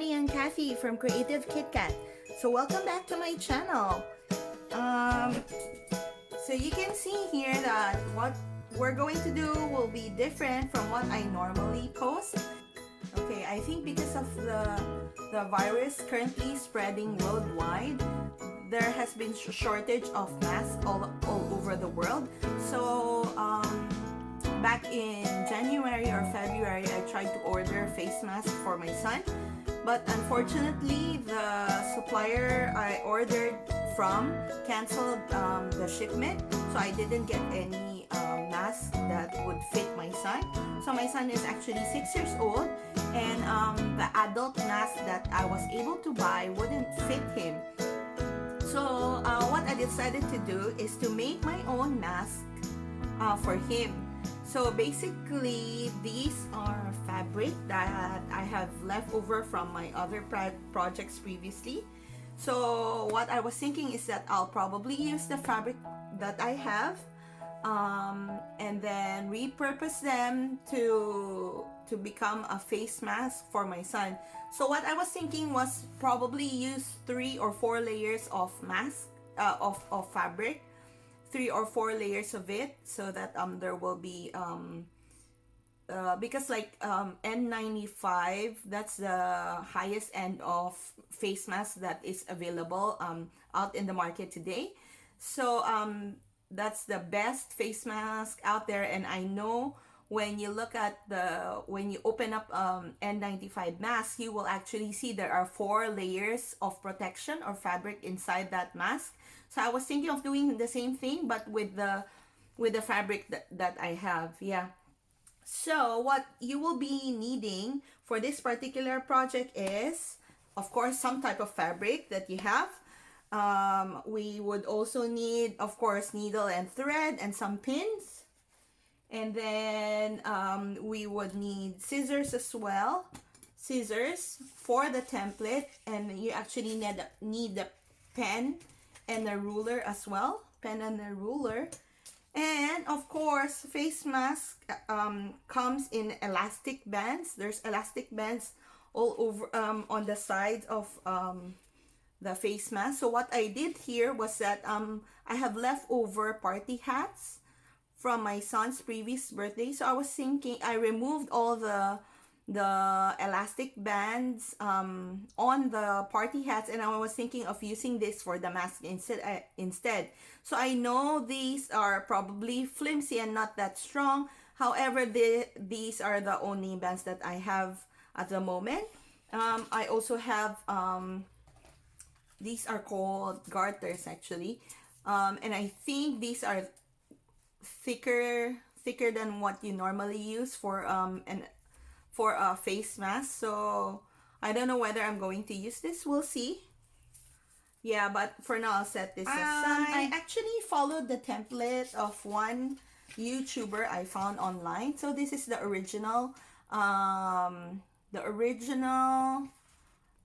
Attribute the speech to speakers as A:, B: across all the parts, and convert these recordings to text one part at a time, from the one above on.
A: everybody, I'm Kathy from Creative KitKat. So welcome back to my channel. Um, so you can see here that what we're going to do will be different from what I normally post. Okay, I think because of the virus currently spreading worldwide, there has been shortage of masks all over the world. So back in January or February, I tried to order face masks for my son, but unfortunately the supplier I ordered from canceled the shipment, so I didn't get any mask that would fit my son. So my son is actually 6 years old, and the adult mask that I was able to buy wouldn't fit him. So what I decided to do is to make my own mask for him. So basically, these are fabric that I have left over from my other projects previously. So what I was thinking is that I'll probably use the fabric that I have and then repurpose them to become a face mask for my son. So what I was thinking was probably use 3 or 4 layers of mask of fabric, 3 or 4 layers of it, so that there will be because like N95, that's the highest end of face mask that is available out in the market today. So that's the best face mask out there, and I know when you look at when you open up N95 mask, you will actually see there are 4 layers of protection or fabric inside that mask. So I was thinking of doing the same thing, but with the fabric that I have. Yeah. So what you will be needing for this particular project is, of course, some type of fabric that you have. We would also need, of course, needle and thread and some pins. And then we would need scissors as well. Scissors for the template. And you actually need the pen and a ruler as well. Pen and a ruler. And of course, face mask comes in elastic bands. There's elastic bands all over on the sides of the face mask. So what I did here was that I have leftover party hats from my son's previous birthday. So I was thinking, I removed all the elastic bands on the party hats, and I was thinking of using this for the mask instead. So I know these are probably flimsy and not that strong. However, these are the only bands that I have at the moment. I also have these are called garters actually, and I think these are thicker than what you normally use for a face mask. So I don't know whether I'm going to use this. We'll see. Yeah, but for now I'll set this aside. I actually followed the template of one YouTuber I found online. So this is the original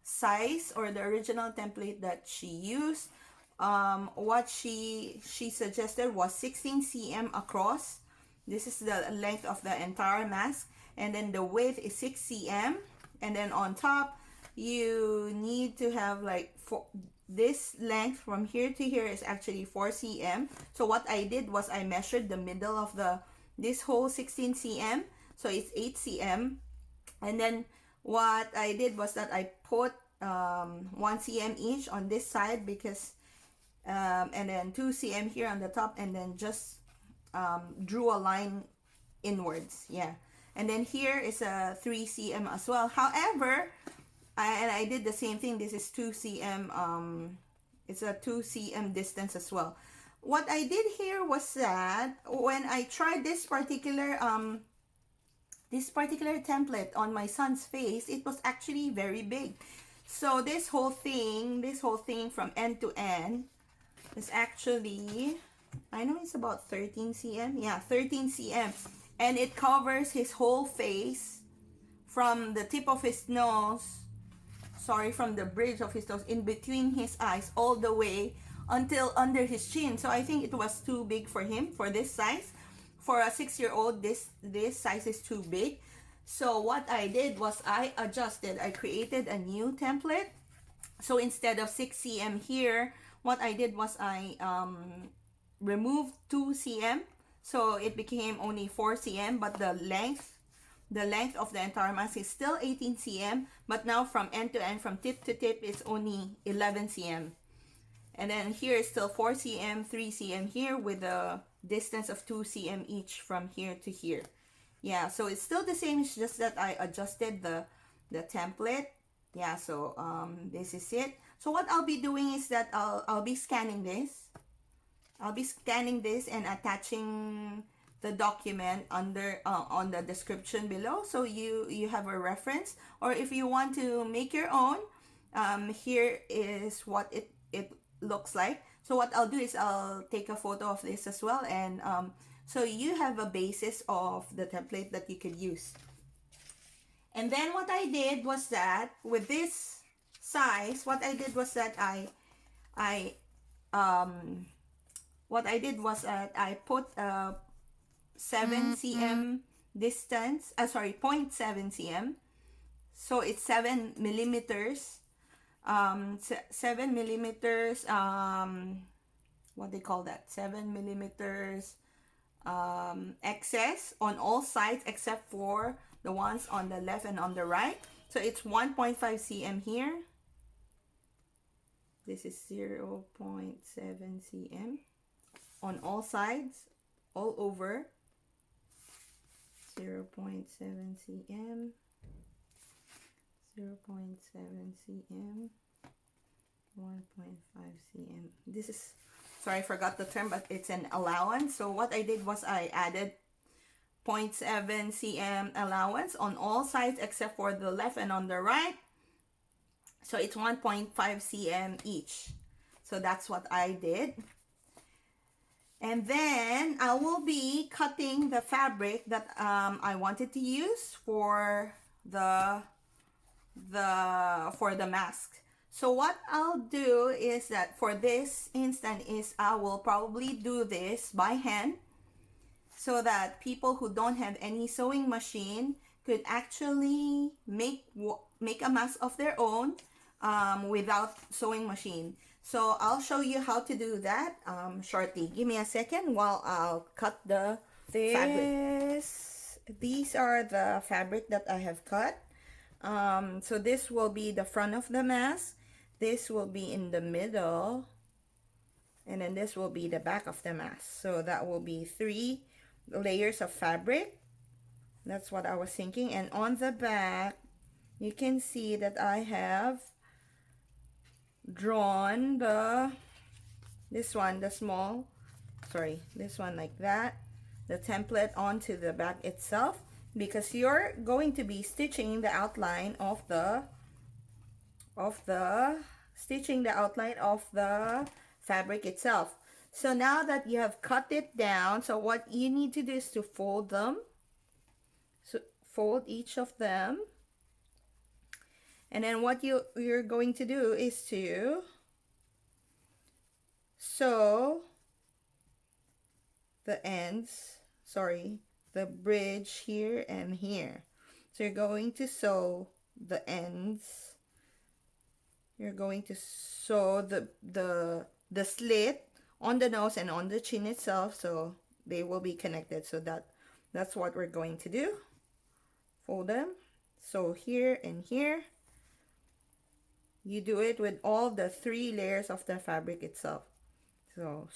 A: size or the original template that she used. What she suggested was 16 cm across. This is the length of the entire mask, and then the width is 6 cm, and then on top you need to have like this length from here to here is actually 4 cm. So what I did was I measured the middle of this whole 16 cm, so it's 8 cm, and then what I did was that I put 1 cm each on this side, because and then 2 cm here on the top, and then just drew a line inwards. Yeah, and then here is a 3 cm as well. However, I did the same thing. This is 2 cm. It's a 2 cm distance as well. What I did here was that when I tried this particular template on my son's face, it was actually very big. So this whole thing from end to end is actually, I know it's about 13 cm. Yeah, 13 cm. And it covers his whole face from the tip of his nose, from the bridge of his nose, in between his eyes, all the way until under his chin. So I think it was too big for him for this size. For a 6-year-old, this size is too big. So what I did was I created a new template. So instead of 6 cm here, what I did was I removed 2 cm. So it became only 4 cm, but the length of the entire mask is still 18 cm, but now from end to end, from tip to tip, it's only 11 cm. And then here is still 4 cm, 3 cm here, with a distance of 2 cm each from here to here. Yeah, so it's still the same, it's just that I adjusted the template. Yeah, so this is it. So what I'll be doing is that I'll be scanning this. I'll be scanning this and attaching the document under on the description below, so you have a reference. Or if you want to make your own, here is what it looks like. So what I'll do is I'll take a photo of this as well, and so you have a basis of the template that you could use. And then what I did was that with this size, what I did was that I what I did was that I put a 7 cm distance, sorry, 0.7 cm. So it's 7 millimeters. 7 millimeters, what they call that? 7 millimeters excess on all sides except for the ones on the left and on the right. So it's 1.5 cm here. This is 0.7 cm on all sides, all over. 0.7 cm, 0.7 cm, 1.5 cm. This is, sorry, I forgot the term, but it's an allowance. So what I did was I added 0.7 cm allowance on all sides except for the left and on the right. So it's 1.5 cm each. So that's what I did. And then I will be cutting the fabric that I wanted to use for the mask. So what I'll do is that for this instant is I will probably do this by hand, so that people who don't have any sewing machine could actually make a mask of their own without sewing machine. So I'll show you how to do that shortly. Give me a second while I'll cut the fabric. These are the fabric that I have cut. So this will be the front of the mask. This will be in the middle. And then this will be the back of the mask. So that will be 3 layers of fabric. That's what I was thinking. And on the back, you can see that I have drawn this one like that, the template onto the back itself, because you're going to be stitching the outline of the fabric itself. So now that you have cut it down, so what you need to do is to fold them. So fold each of them. And then what you're going to do is to sew the ends, the bridge here and here. So you're going to sew the ends. You're going to sew the slit on the nose and on the chin itself, so they will be connected. So that's what we're going to do. Fold them. So here and here. You do it with all the 3 layers of the fabric itself. So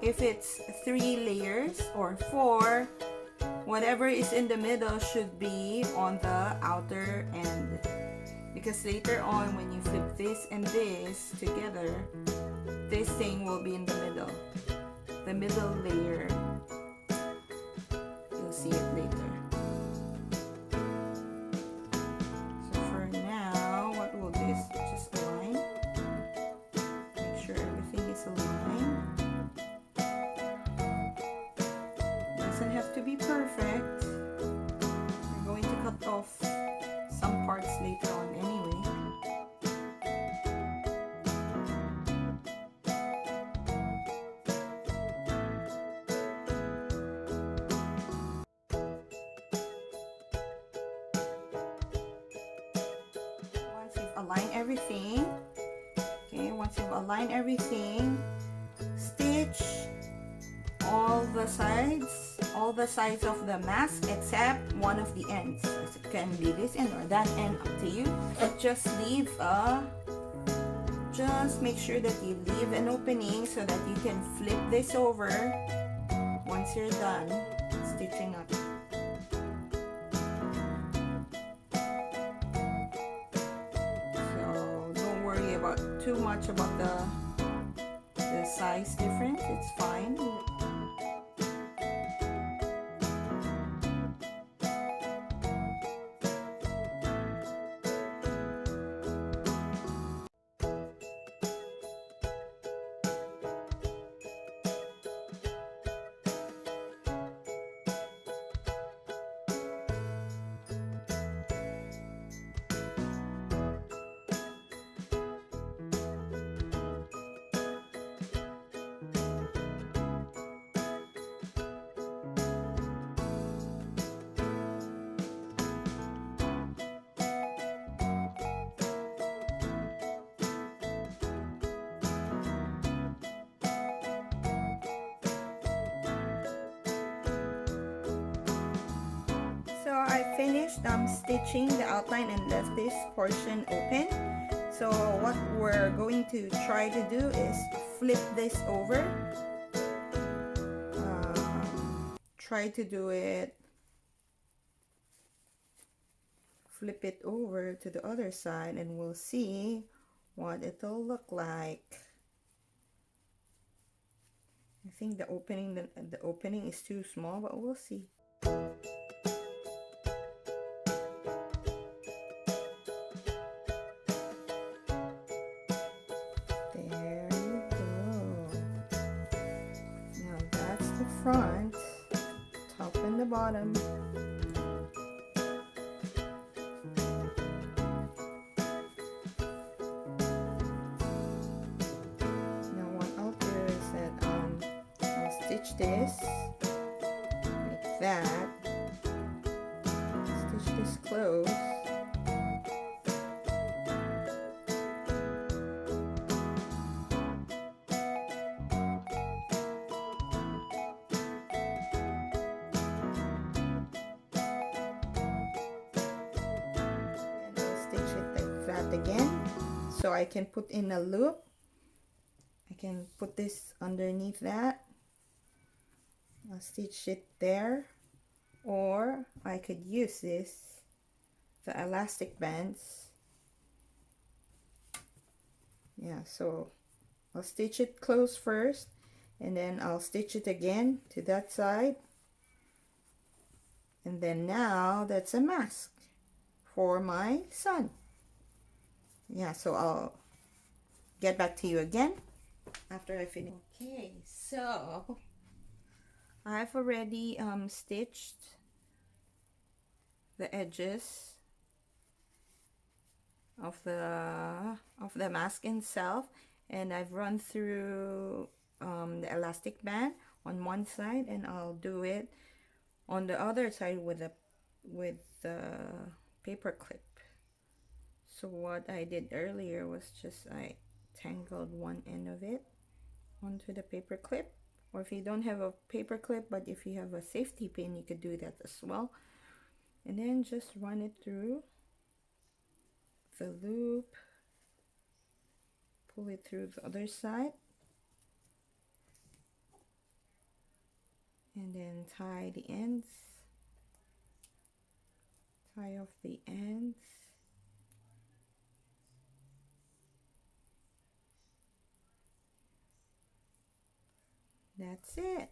A: if it's 3 layers or 4, whatever is in the middle should be on the outer end, because later on when you flip this and this together, this thing will be in the middle layer. You'll see it later. So for now, what will this just align? Make sure everything is aligned. Doesn't have to be perfect. We're going to cut off some parts later on anyway. Once you've aligned everything, stitch all the sides of the mask except one of the ends. It can be this end or that end, up to you. Just make sure that you leave an opening so that you can flip this over once you're done stitching up. So don't worry about too much about the size difference. It's fine. So I finished stitching the outline and left this portion open. So what we're going to try to do is flip this over. Try to do it, flip it over to the other side, and we'll see what it'll look like. I think the opening is too small, but we'll see. There you go. Now that's the front, top and the bottom. Now what I'll do is that I'll stitch this like that. Stitch this close. Again, so I can put in a loop. I can put this underneath that. I'll stitch it there, or I could use the elastic bands. Yeah, so I'll stitch it close first, and then I'll stitch it again to that side, and then now that's a mask for my son. Yeah, so I'll get back to you again after I finish. Okay, so I've already stitched the edges of the mask itself, and I've run through the elastic band on one side, and I'll do it on the other side with the paper clip. So what I did earlier was just I tangled one end of it onto the paper clip, or if you don't have a paper clip, but if you have a safety pin, you could do that as well, and then just run it through the loop, pull it through the other side, And then tie the ends. Tie off the ends. That's it.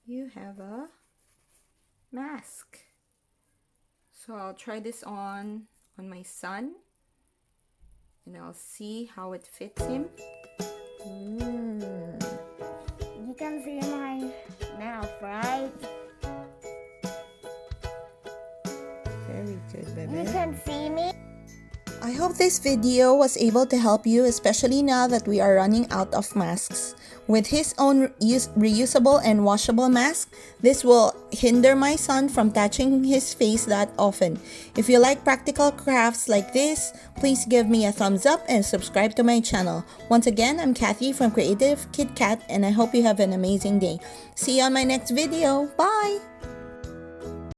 A: You have a mask. So I'll try this on my son, and I'll see how it fits him.
B: You can see my mouth, right?
A: Very good, baby.
B: You can see me.
C: I hope this video was able to help you, especially now that we are running out of masks. With his own reusable and washable mask, this will hinder my son from touching his face that often. If you like practical crafts like this, please give me a thumbs up and subscribe to my channel. Once again, I'm Kathy from Creative KitKat, and I hope you have an amazing day. See you on my next video. Bye!